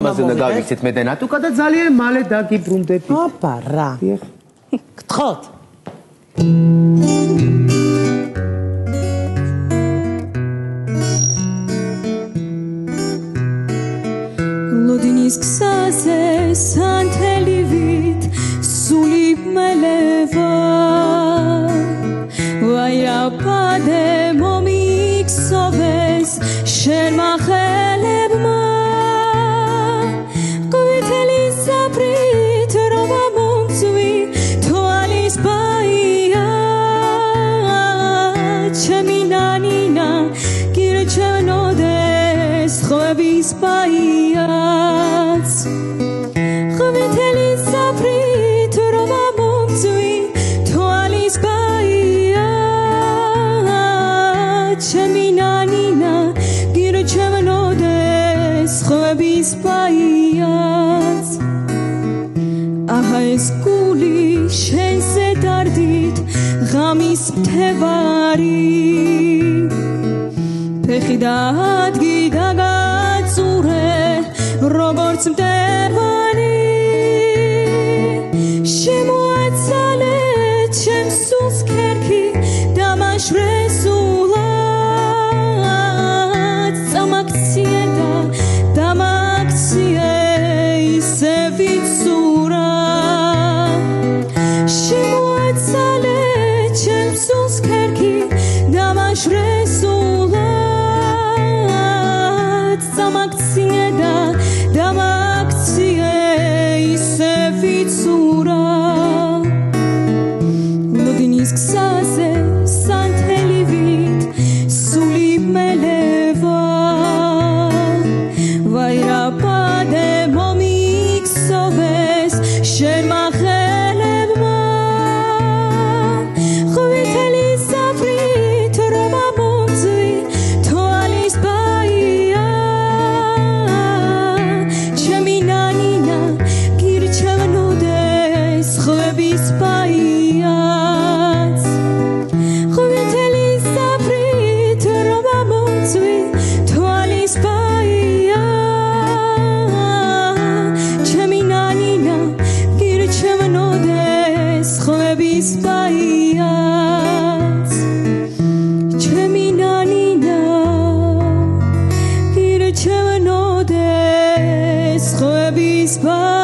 თვალს უნდა გავიქცეთ მე და ნატუკა და ძალიან მალე დაგიბრუნდებით. აბა რა. გთხოვთ. ლოდინის გზაზე სანთელივით სული მელევა ვაირაპადე მომიქსოვეს შენმა ხელებმა ყვითელი საფრით რომ ამომწვი თვალის ბაია ჩემი ნანინა გირჩევნოდეს ხვების ბაიაც ყვითელი საფრით რომ ამომწვი თვალის ბაია ჩემი ნანინა გირჩევნოდეს ხვების ბაიაც აჰა ეს გული შენზე დარდით ღამის მთევარი ფეხი და ადგი დაგაწურე როგორც მტევანი შემოაცალე ჩემს სულს ქერქი დამაშრესულად წამაქციე და დამაქციე ისე ვიცურა შემოაცალე ჩემს სულს ქერქი დამაშრესულად წამაქციე და დამაქციე ისე ვიცურა ლოდინის გზაზე სანთელივით სული მელევა ვაირაპადე მომიქსოვეს შენმა ხელებმა ყვითელი საფრით რომ ამომწვი თვალის ბაია ჩემი ნანინა გირჩევნოდეს ხვების ბაიაც ყვითელი საფრით რომ ამომწვი თვალის ბაია ჩემი ნანინა გირჩევნოდეს ხვების ბაიაც ჩემი ნანინა გირჩევნოდეს ხვების ბაიაც